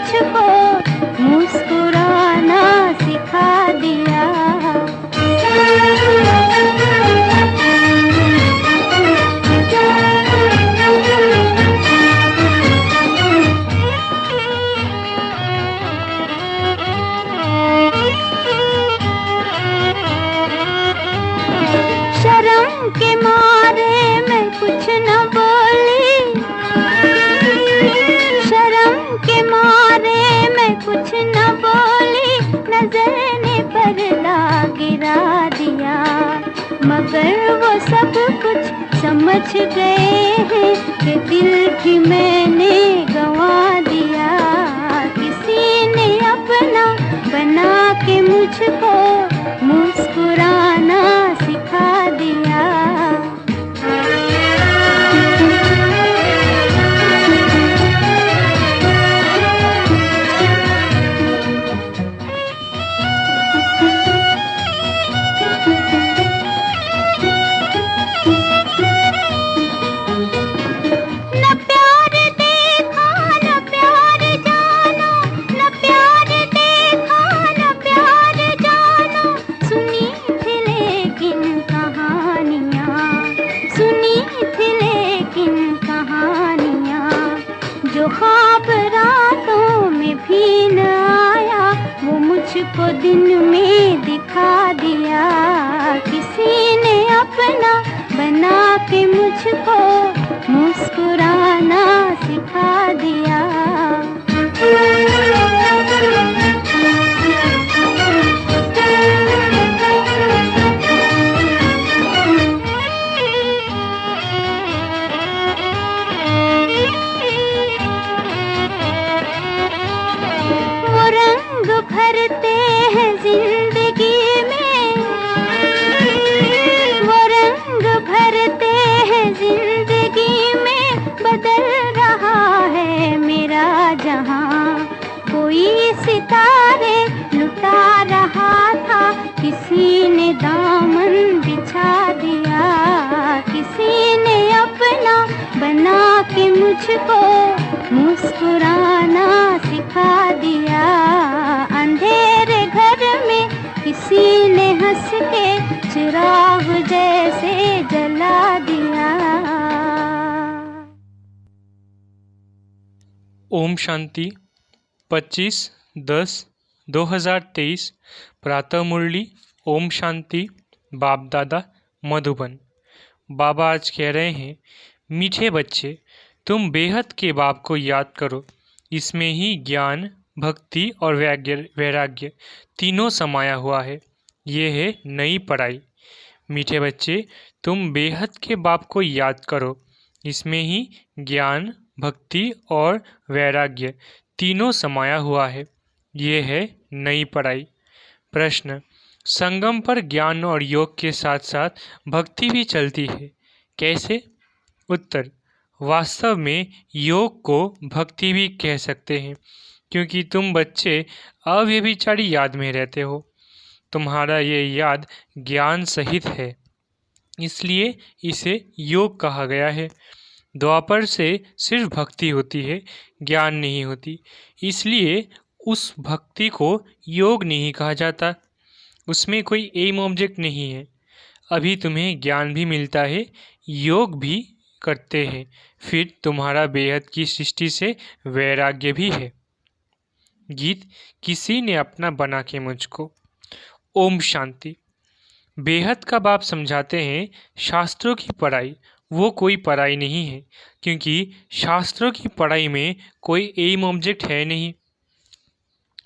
मुझको मुस्कुराना सिखा दिया। शर्म के मारे मैं कुछ न बोली, शर्म के मारे मैं कुछ न बोली, नजर ने पर्दा गिरा दिया। मगर वो सब कुछ समझ गए हैं कि दिल भी मैंने गंवा दिया। किसी ने अपना बना के मुझको मुस्कुराना सिखा दिया। न प्यार देखा न प्यार जाना, न प्यार देखा न प्यार जाना, सुनी थी लेकिन कहानियाँ, सुनी थी लेकिन कहानियाँ। जो ख्वाब रातों में भी न आया, वो मुझको दिन में दिखा दिया। किसी ने अपना बना के मुझको मुस्कुराना सिखा दिया। वो रंग भरते हैं जिंदगी में, वो रंग भरते हैं जिंदगी में, बदल रहा है मेरा जहां। कोई सितारे लुटा रहा था, किसी ने दामन बिछा दिया। किसी ने अपना बना के मुझको मुस्कुराना सिखा दिया। अंधेरे घर में किसी ने हंस के चिराग जैसे जला दिया। ओम शांति 25/10/2023 प्रातः मुरली। ओम शांति। बाप दादा मधुबन। बाबा आज कह रहे हैं, मीठे बच्चे, तुम बेहद के बाप को याद करो। इसमें ही ज्ञान, भक्ति और वैराग्य तीनों समाया हुआ है। ये है नई पढ़ाई। मीठे बच्चे, तुम बेहद के बाप को याद करो। इसमें ही ज्ञान, भक्ति और वैराग्य तीनों समाया हुआ है। ये है नई पढ़ाई। प्रश्न, संगम पर ज्ञान और योग के साथ साथ भक्ति भी चलती है, कैसे? उत्तर, वास्तव में योग को भक्ति भी कह सकते हैं, क्योंकि तुम बच्चे अव्यभिचारी याद में रहते हो। तुम्हारा ये याद ज्ञान सहित है, इसलिए इसे योग कहा गया है। द्वापर से सिर्फ भक्ति होती है, ज्ञान नहीं होती, इसलिए उस भक्ति को योग नहीं कहा जाता। उसमें कोई एम ऑब्जेक्ट नहीं है। अभी तुम्हें ज्ञान भी मिलता है, योग भी करते हैं, फिर तुम्हारा बेहद की सृष्टि से वैराग्य भी है। गीत, किसी ने अपना बना के मुझको। ओम शांति। बेहद का बाप समझाते हैं, शास्त्रों की पढ़ाई वो कोई पढ़ाई नहीं है, क्योंकि शास्त्रों की पढ़ाई में कोई एम ऑब्जेक्ट है नहीं।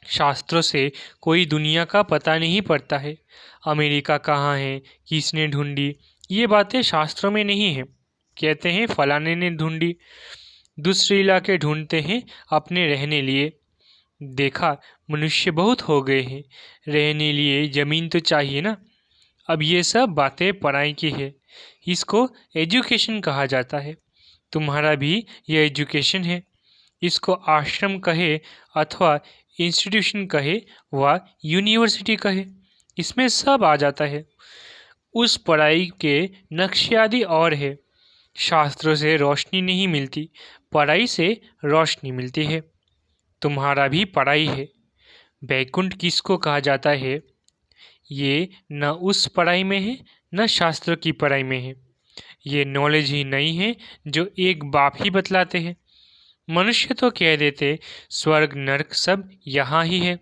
शास्त्रों से कोई दुनिया का पता नहीं पड़ता है। अमेरिका कहाँ है, किसने ढूंढी, ये बातें शास्त्रों में नहीं है। कहते हैं फलाने ने ढूंढी। दूसरे इलाके ढूंढते हैं अपने रहने लिए। देखा मनुष्य बहुत हो गए हैं, रहने लिए ज़मीन तो चाहिए ना। अब ये सब बातें पढ़ाई की है, इसको एजुकेशन कहा जाता है। तुम्हारा भी यह एजुकेशन है। इसको आश्रम कहे अथवा इंस्टीट्यूशन कहे व यूनिवर्सिटी कहे, इसमें सब आ जाता है। उस पढ़ाई के नक्शे आदि और है। शास्त्रों से रोशनी नहीं मिलती, पढ़ाई से रोशनी मिलती है। तुम्हारा भी पढ़ाई है। बैकुंठ किसको कहा जाता है? ये न उस पढ़ाई में है न शास्त्र की पढ़ाई में है। ये नॉलेज ही नहीं है जो एक बाप ही बतलाते हैं। मनुष्य तो कह देते स्वर्ग नरक सब यहाँ ही है।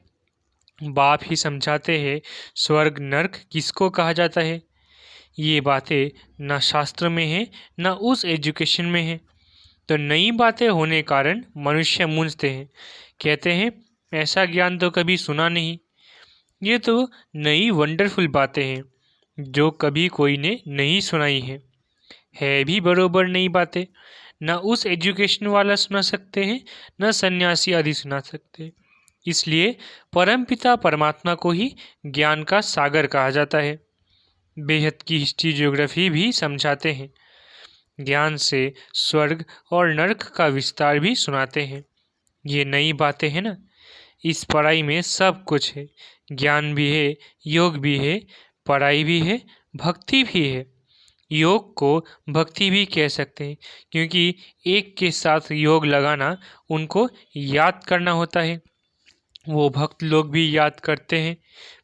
बाप ही समझाते हैं स्वर्ग नरक किसको कहा जाता है। ये बातें न शास्त्र में है न उस एजुकेशन में है। तो नई बातें होने कारण मनुष्य मूंझते हैं, कहते हैं ऐसा ज्ञान तो कभी सुना नहीं। ये तो नई वंडरफुल बातें हैं जो कभी कोई ने नहीं सुनाई है भी बरोबर नई बातें। न उस एजुकेशन वाला सुना सकते हैं न सन्यासी आदि सुना सकते। इसलिए परमपिता परमात्मा को ही ज्ञान का सागर कहा जाता है। बेहद की हिस्ट्री ज्योग्राफी भी समझाते हैं। ज्ञान से स्वर्ग और नरक का विस्तार भी सुनाते हैं। ये नई बातें हैं ना। इस पढ़ाई में सब कुछ है। ज्ञान भी है, योग भी है, पढ़ाई भी है, भक्ति भी है। योग को भक्ति भी कह सकते हैं क्योंकि एक के साथ योग लगाना उनको याद करना होता है। वो भक्त लोग भी याद करते हैं,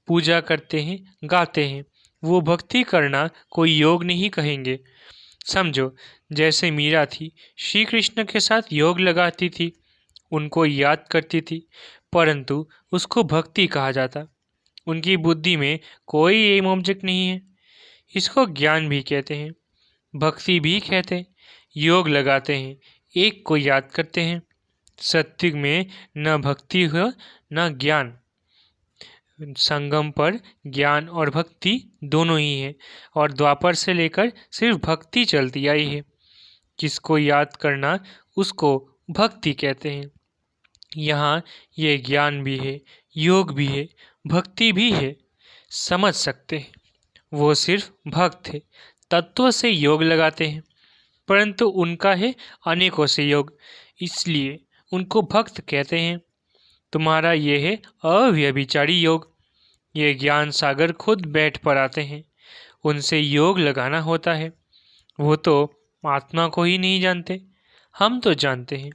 पूजा करते हैं, गाते हैं। वो भक्ति करना कोई योग नहीं कहेंगे। समझो जैसे मीरा थी, श्री कृष्ण के साथ योग लगाती थी, उनको याद करती थी, परंतु उसको भक्ति कहा जाता। उनकी बुद्धि में कोई एम ऑब्जेक्ट नहीं है। इसको ज्ञान भी कहते हैं, भक्ति भी कहते हैं। योग लगाते हैं, एक को याद करते हैं। सत्युग में न भक्ति हो न ज्ञान। संगम पर ज्ञान और भक्ति दोनों ही है और द्वापर से लेकर सिर्फ भक्ति चलती आई है। किसको याद करना उसको भक्ति कहते हैं। यहाँ ये ज्ञान भी है, योग भी है, भक्ति भी है। समझ सकते हैं वो सिर्फ भक्त है, तत्व से योग लगाते हैं, परंतु उनका है अनेकों से योग, इसलिए उनको भक्त कहते हैं। तुम्हारा ये है अव्यभिचारी योग। ये ज्ञान सागर खुद बैठ पर आते हैं, उनसे योग लगाना होता है। वो तो आत्मा को ही नहीं जानते, हम तो जानते हैं।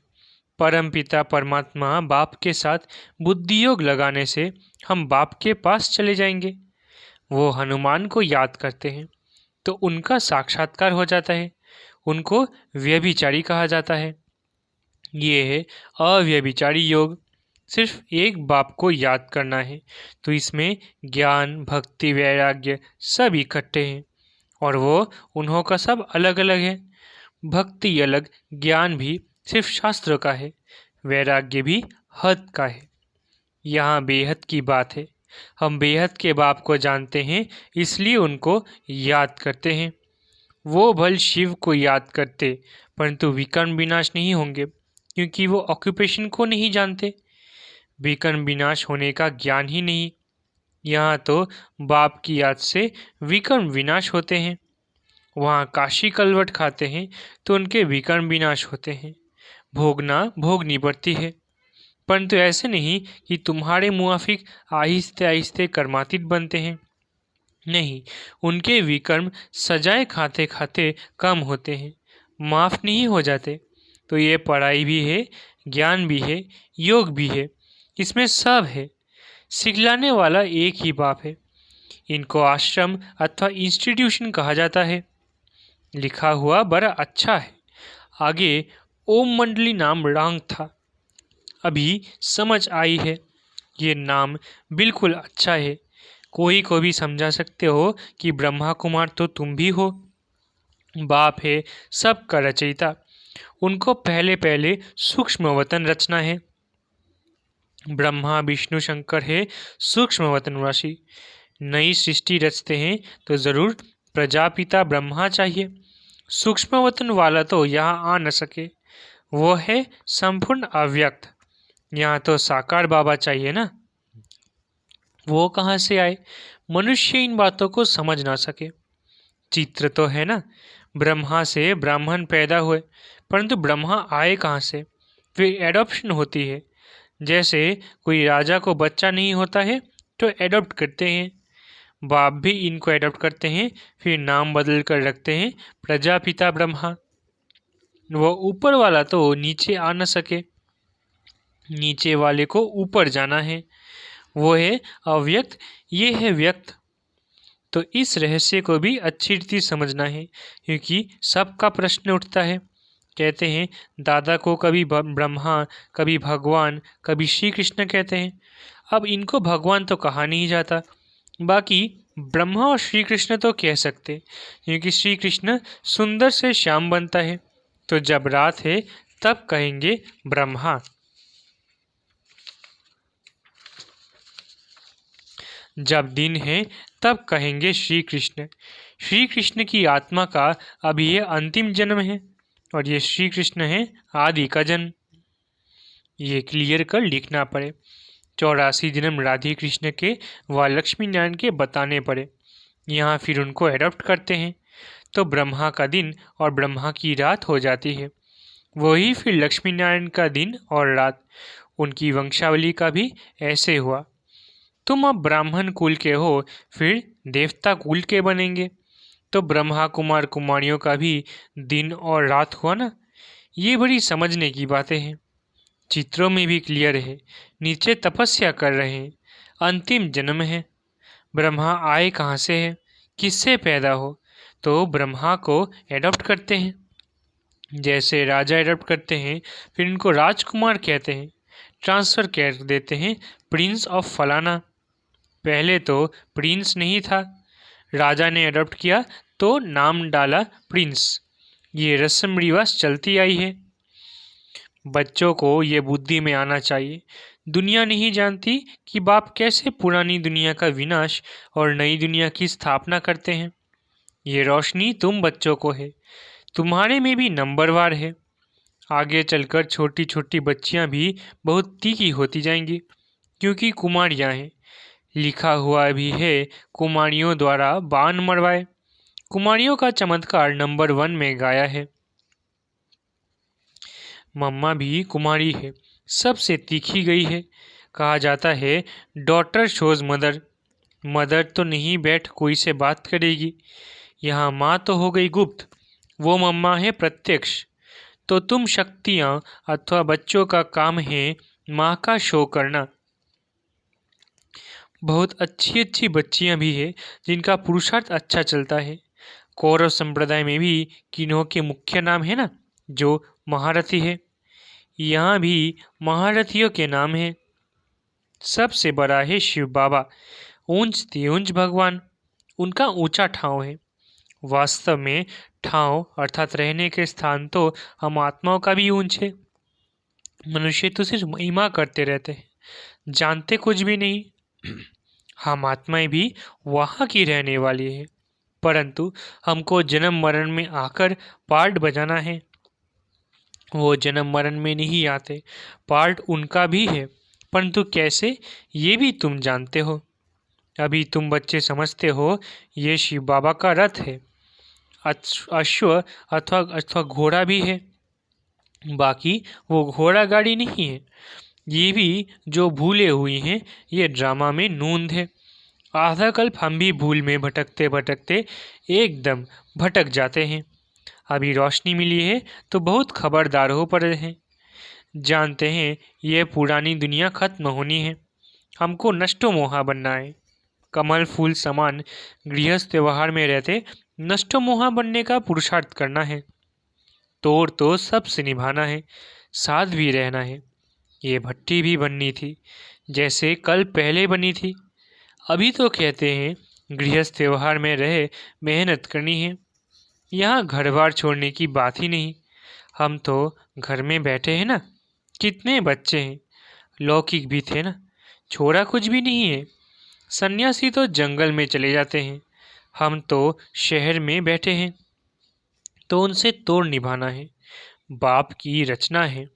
परमपिता परमात्मा बाप के साथ बुद्धि योग लगाने से हम बाप के पास चले जाएंगे। वो हनुमान को याद करते हैं तो उनका साक्षात्कार हो जाता है। उनको व्यभिचारी कहा जाता है। ये है अव्यभिचारी योग। सिर्फ एक बाप को याद करना है तो इसमें ज्ञान, भक्ति, वैराग्य सब इकट्ठे हैं और वो उन्हों का सब अलग अलग है। भक्ति अलग, ज्ञान भी सिर्फ शास्त्र का है, वैराग्य भी हद का है। यहाँ बेहद की बात है। हम बेहद के बाप को जानते हैं इसलिए उनको याद करते हैं। वो भल शिव को याद करते परंतु विकर्म विनाश नहीं होंगे क्योंकि वो ऑक्यूपेशन को नहीं जानते। विकर्म विनाश होने का ज्ञान ही नहीं। यहाँ तो बाप की याद से विकर्म विनाश होते हैं। वहाँ काशी कलवट खाते हैं तो उनके विकर्म विनाश होते हैं। भोगना भोगनी पड़ती है, परंतु ऐसे नहीं कि तुम्हारे मुआफिक आहिस्ते आहिस्ते कर्मातीत बनते हैं। नहीं, उनके विकर्म सजाएं खाते खाते कम होते हैं, माफ़ नहीं हो जाते। तो ये पढ़ाई भी है, ज्ञान भी है, योग भी है, इसमें सब है। सिखलाने वाला एक ही बाप है। इनको आश्रम अथवा इंस्टीट्यूशन कहा जाता है। लिखा हुआ बड़ा अच्छा है। आगे ओम मंडली नाम रंग था, अभी समझ आई है। ये नाम बिल्कुल अच्छा है। कोई को भी समझा सकते हो कि ब्रह्मा कुमार तो तुम भी हो। बाप है सब का रचयिता। उनको पहले पहले सूक्ष्म वतन रचना है। ब्रह्मा विष्णु शंकर है सूक्ष्म वतनवासी। नई सृष्टि रचते हैं तो ज़रूर प्रजापिता ब्रह्मा चाहिए। सूक्ष्म वतन वाला तो यहाँ आ न सके, वो है संपूर्ण अव्यक्त। यहाँ तो साकार बाबा चाहिए ना। वो कहाँ से आए? मनुष्य इन बातों को समझ ना सके। चित्र तो है ना, ब्रह्मा से ब्राह्मण पैदा हुए, परंतु ब्रह्मा आए कहाँ से? फिर एडॉप्शन होती है। जैसे कोई राजा को बच्चा नहीं होता है तो एडॉप्ट करते हैं, बाप भी इनको एडॉप्ट करते हैं, फिर नाम बदल कर रखते हैं प्रजापिता ब्रह्मा। वो ऊपर वाला तो नीचे आ न सके। नीचे वाले को ऊपर जाना है। वो है अव्यक्त, ये है व्यक्त। तो इस रहस्य को भी अच्छी रीति समझना है, क्योंकि सबका प्रश्न उठता है। कहते हैं दादा को कभी ब्रह्मा, कभी भगवान, कभी श्री कृष्ण कहते हैं। अब इनको भगवान तो कहा नहीं जाता, बाकी ब्रह्मा और श्री कृष्ण तो कह सकते, क्योंकि श्री कृष्ण सुंदर से श्याम बनता है। तो जब रात है तब कहेंगे ब्रह्मा, जब दिन है तब कहेंगे श्री कृष्ण। श्री कृष्ण की आत्मा का अभी ये अंतिम जन्म है और ये श्री कृष्ण है आदि का जन्म। ये क्लियर कर लिखना पड़े। 84 जन्म राधे कृष्ण के व लक्ष्मी नारायण के बताने पड़े। यहाँ फिर उनको एडॉप्ट करते हैं तो ब्रह्मा का दिन और ब्रह्मा की रात हो जाती है। वही फिर लक्ष्मी नारायण का दिन और रात। उनकी वंशावली का भी ऐसे हुआ। तुम अब ब्राह्मण कुल के हो, फिर देवता कुल के बनेंगे, तो ब्रह्मा कुमार कुमारियों का भी दिन और रात हुआ ना। ये बड़ी समझने की बातें हैं। चित्रों में भी क्लियर है। नीचे तपस्या कर रहे हैं, अंतिम जन्म है। ब्रह्मा आए कहाँ से है, किससे पैदा हो, तो ब्रह्मा को एडॉप्ट करते हैं। जैसे राजा एडॉप्ट करते हैं, फिर इनको राजकुमार कहते हैं, ट्रांसफ़र कर देते हैं प्रिंस ऑफ फलाना। पहले तो प्रिंस नहीं था, राजा ने अडॉप्ट किया तो नाम डाला प्रिंस। ये रस्म रिवाज चलती आई है। बच्चों को ये बुद्धि में आना चाहिए। दुनिया नहीं जानती कि बाप कैसे पुरानी दुनिया का विनाश और नई दुनिया की स्थापना करते हैं। ये रोशनी तुम बच्चों को है, तुम्हारे में भी नंबरवार है। आगे चलकर छोटी छोटी बच्चियां भी बहुत तीखी होती जाएंगी, क्योंकि कुमारियां हैं। लिखा हुआ भी है कुमारियों द्वारा बाण मरवाए। कुमारियों का चमत्कार नंबर 1 में गाया है। मम्मा भी कुमारी है, सबसे तीखी गई है। कहा जाता है डॉटर शोज मदर। मदर तो नहीं बैठ कोई से बात करेगी। यहाँ माँ तो हो गई गुप्त, वो मम्मा है प्रत्यक्ष। तो तुम शक्तियाँ अथवा बच्चों का काम है माँ का शो करना। बहुत अच्छी अच्छी बच्चियाँ भी है जिनका पुरुषार्थ अच्छा चलता है। कौरव संप्रदाय में भी किन्हों के मुख्य नाम है ना, जो महारथी है। यहाँ भी महारथियों के नाम है। सबसे बड़ा है शिव बाबा, ऊंच तिऊंच भगवान। उनका ऊंचा ठाव है। वास्तव में ठाव अर्थात रहने के स्थान तो हम आत्माओं का भी ऊंच है। मनुष्य तो सिर्फ महिमा करते रहते हैं, जानते कुछ भी नहीं। हम आत्माएं भी वहाँ की रहने वाली है, परंतु हमको जन्म मरण में आकर पार्ट बजाना है। वो जन्म मरण में नहीं आते, पार्ट उनका भी है, परंतु कैसे ये भी तुम जानते हो। अभी तुम बच्चे समझते हो ये शिव बाबा का रथ है, अश्व अथवा घोड़ा भी है। बाकी वो घोड़ा गाड़ी नहीं है। ये भी जो भूले हुई हैं, ये ड्रामा में नूंद है। आधा कल्प हम भी भूल में भटकते भटकते एकदम भटक जाते हैं। अभी रोशनी मिली है तो बहुत खबरदार हो पड़े हैं। जानते हैं यह पुरानी दुनिया खत्म होनी है, हमको नष्टो मोहा बनना है। कमल फूल समान गृहस्थ व्यवहार में रहते नष्टो मोहा बनने का पुरुषार्थ करना है। तोड़ तो सबसे निभाना है, साथ भी रहना है। ये भट्टी भी बननी थी, जैसे कल पहले बनी थी। अभी तो कहते हैं गृहस्थ व्यवहार में रहे मेहनत करनी है। यहाँ घर बार छोड़ने की बात ही नहीं। हम तो घर में बैठे हैं ना, कितने बच्चे हैं, लौकिक भी थे ना, छोड़ा कुछ भी नहीं है। सन्यासी तो जंगल में चले जाते हैं, हम तो शहर में बैठे हैं, तो उनसे तोड़ निभाना है। बाप की रचना है।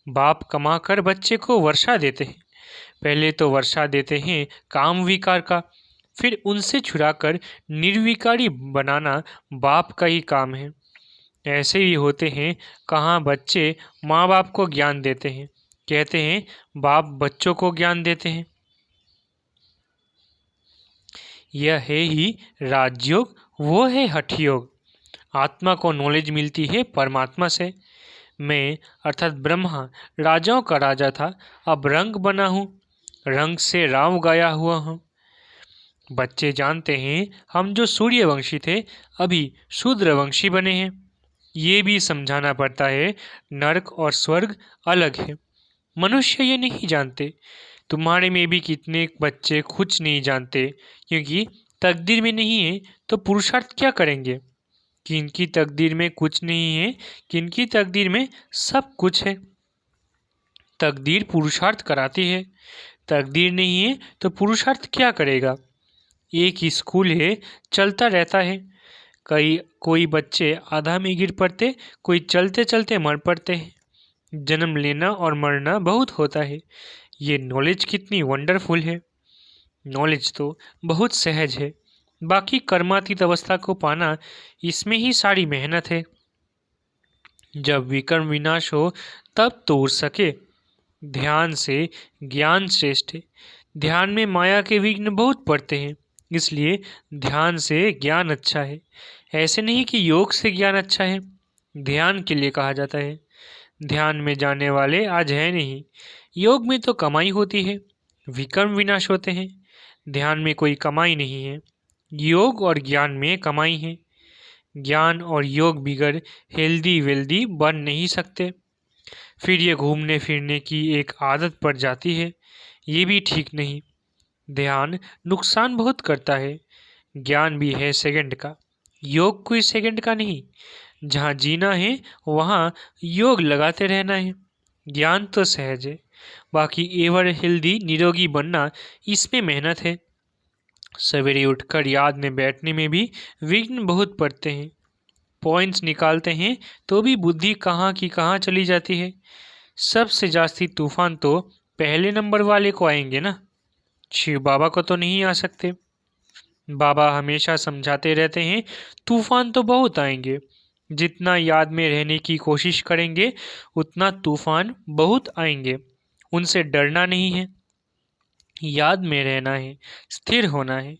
बाप कमा कर बच्चे को वर्षा देते हैं। पहले तो वर्षा देते हैं काम विकार का, फिर उनसे छुड़ाकर निर्विकारी बनाना बाप का ही काम है। ऐसे ही होते हैं कहाँ बच्चे माँ बाप को ज्ञान देते हैं, कहते हैं बाप बच्चों को ज्ञान देते हैं। यह है ही राजयोग, वो है हठ योग। आत्मा को नॉलेज मिलती है परमात्मा से। मैं अर्थात ब्रह्मा राजाओं का राजा था, अब रंग बना हूँ, रंग से राव गाया हुआ हूँ। बच्चे जानते हैं हम जो सूर्यवंशी थे अभी शूद्रवंशी बने हैं। ये भी समझाना पड़ता है नरक और स्वर्ग अलग है। मनुष्य ये नहीं जानते। तुम्हारे में भी कितने बच्चे कुछ नहीं जानते, क्योंकि तकदीर में नहीं है तो पुरुषार्थ क्या करेंगे। किनकी तकदीर में कुछ नहीं है, किनकी तकदीर में सब कुछ है। तकदीर पुरुषार्थ कराती है, तकदीर नहीं है तो पुरुषार्थ क्या करेगा। एक स्कूल है, चलता रहता है। कोई बच्चे आधा में गिर पड़ते, कोई चलते चलते मर पड़ते हैं। जन्म लेना और मरना बहुत होता है। ये नॉलेज कितनी वंडरफुल है। नॉलेज तो बहुत सहज है, बाकी कर्मातीत अवस्था को पाना, इसमें ही सारी मेहनत है। जब विकर्म विनाश हो तब तो उड़ सके। ध्यान से ज्ञान श्रेष्ठ है। ध्यान में माया के विघ्न बहुत पड़ते हैं, इसलिए ध्यान से ज्ञान अच्छा है। ऐसे नहीं कि योग से ज्ञान अच्छा है, ध्यान के लिए कहा जाता है। ध्यान में जाने वाले आज है नहीं। योग में तो कमाई होती है, विकर्म विनाश होते हैं। ध्यान में कोई कमाई नहीं है, योग और ज्ञान में कमाई है। ज्ञान और योग बिगड़ हेल्दी वेल्दी बन नहीं सकते। फिर ये घूमने फिरने की एक आदत पड़ जाती है, ये भी ठीक नहीं। ध्यान नुकसान बहुत करता है। ज्ञान भी है सेकंड का, योग कोई सेकंड का नहीं। जहाँ जीना है वहाँ योग लगाते रहना है। ज्ञान तो सहज है, बाकी एवर हेल्दी निरोगी बनना, इसमें मेहनत है। सवेरे उठकर याद में बैठने में भी विघ्न बहुत पड़ते हैं। पॉइंट्स निकालते हैं तो भी बुद्धि कहाँ की कहाँ चली जाती है। सबसे जास्ती तूफान तो पहले नंबर वाले को आएंगे ना, शिव बाबा को तो नहीं आ सकते। बाबा हमेशा समझाते रहते हैं तूफान तो बहुत आएंगे, जितना याद में रहने की कोशिश करेंगे उतना तूफान बहुत आएंगे। उनसे डरना नहीं है, याद में रहना है, स्थिर होना है।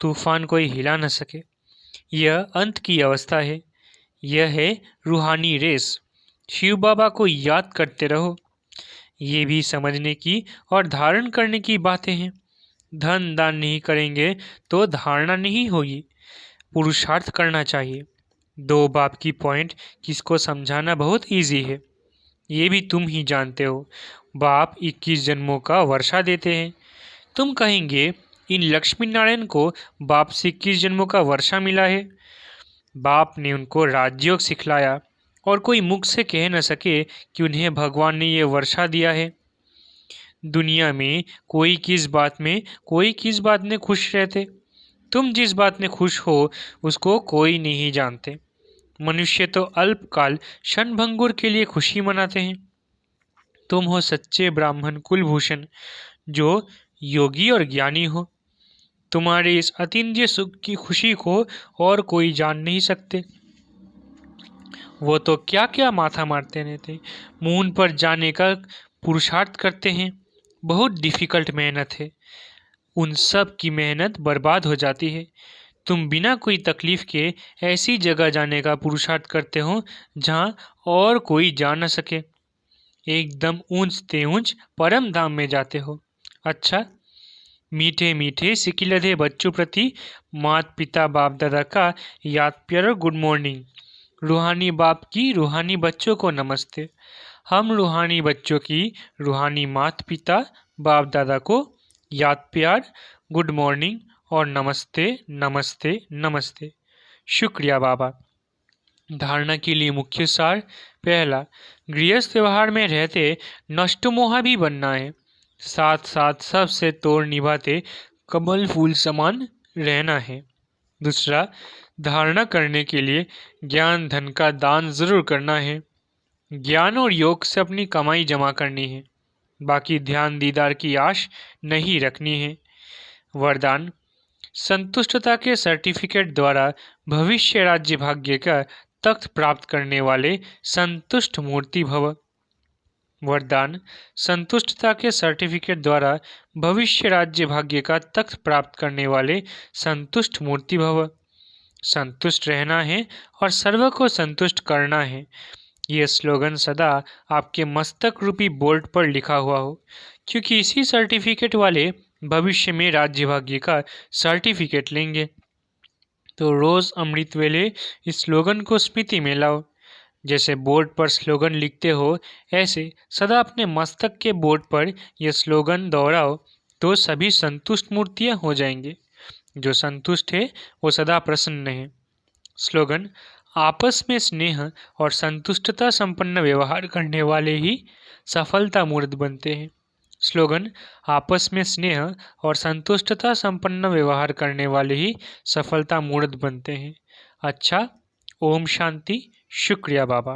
तूफान कोई हिला न सके। यह अंत की अवस्था है, यह है रूहानी रेस। शिव बाबा को याद करते रहो। ये भी समझने की और धारण करने की बातें हैं। धन दान नहीं करेंगे तो धारणा नहीं होगी, पुरुषार्थ करना चाहिए। दो बाप की पॉइंट किसको समझाना बहुत इजी है, ये भी तुम ही जानते हो। बाप 21 जन्मों का वर्षा देते हैं। तुम कहेंगे इन लक्ष्मी नारायण को बाप से 21 जन्मों का वर्षा मिला है। बाप ने उनको राजयोग सिखलाया और कोई मुख से कह न सके कि उन्हें भगवान ने ये वर्षा दिया है। दुनिया में कोई किस बात में खुश रहते। तुम जिस बात में खुश हो उसको कोई नहीं जानते। मनुष्य तो अल्पकाल क्षणभंगुर के लिए खुशी मनाते हैं। तुम हो सच्चे ब्राह्मण कुलभूषण, जो योगी और ज्ञानी हो। तुम्हारे इस अतीन्द्रिय सुख की खुशी को और कोई जान नहीं सकते। वो तो क्या क्या माथा मारते रहते, मून पर जाने का पुरुषार्थ करते हैं। बहुत डिफ़िकल्ट मेहनत है, उन सब की मेहनत बर्बाद हो जाती है। तुम बिना कोई तकलीफ़ के ऐसी जगह जाने का पुरुषार्थ करते हो जहाँ और कोई जा न सके। एकदम ऊंचते ऊंच परम धाम में जाते हो। अच्छा, मीठे मीठे सिकिलधे बच्चों प्रति माता पिता बाप दादा का याद प्यार गुड मॉर्निंग। रूहानी बाप की रूहानी बच्चों को नमस्ते। हम रूहानी बच्चों की रूहानी माता पिता बाप दादा को याद प्यार, गुड मॉर्निंग और नमस्ते नमस्ते नमस्ते। शुक्रिया बाबा। धारणा के लिए मुख्य सार। पहला, गृहस्थ व्यवहार में रहते नष्टमोहा भी बनना है, साथ साथ सबसे तोड़ निभाते कमल फूल समान रहना है। दूसरा, धारणा करने के लिए ज्ञान धन का दान जरूर करना है। ज्ञान और योग से अपनी कमाई जमा करनी है, बाकी ध्यान दीदार की आश नहीं रखनी है। वरदान, संतुष्टता के सर्टिफिकेट द्वारा भविष्य राज्य भाग्य का तख्त प्राप्त करने वाले संतुष्ट मूर्ति भव। वरदान, संतुष्टता के सर्टिफिकेट द्वारा भविष्य राज्य भाग्य का तख्त प्राप्त करने वाले संतुष्ट मूर्ति भव। संतुष्ट रहना है और सर्व को संतुष्ट करना है। ये स्लोगन सदा आपके मस्तक रूपी बोर्ड पर लिखा हुआ हो, क्योंकि इसी सर्टिफिकेट वाले भविष्य में राज्य भाग्य का सर्टिफिकेट लेंगे। तो रोज अमृत वेले इस स्लोगन को स्मृति में लाओ। जैसे बोर्ड पर स्लोगन लिखते हो, ऐसे सदा अपने मस्तक के बोर्ड पर यह स्लोगन दोहराओ, तो सभी संतुष्ट मूर्तियां हो जाएंगे। जो संतुष्ट है वो सदा प्रसन्न है। स्लोगन: आपस में स्नेह और संतुष्टता संपन्न व्यवहार करने वाले ही सफलता मूर्त बनते हैं। स्लोगन: आपस में स्नेह और संतुष्टता संपन्न व्यवहार करने वाले ही सफलता मूर्त बनते हैं। अच्छा, ओम शांति। शुक्रिया बाबा।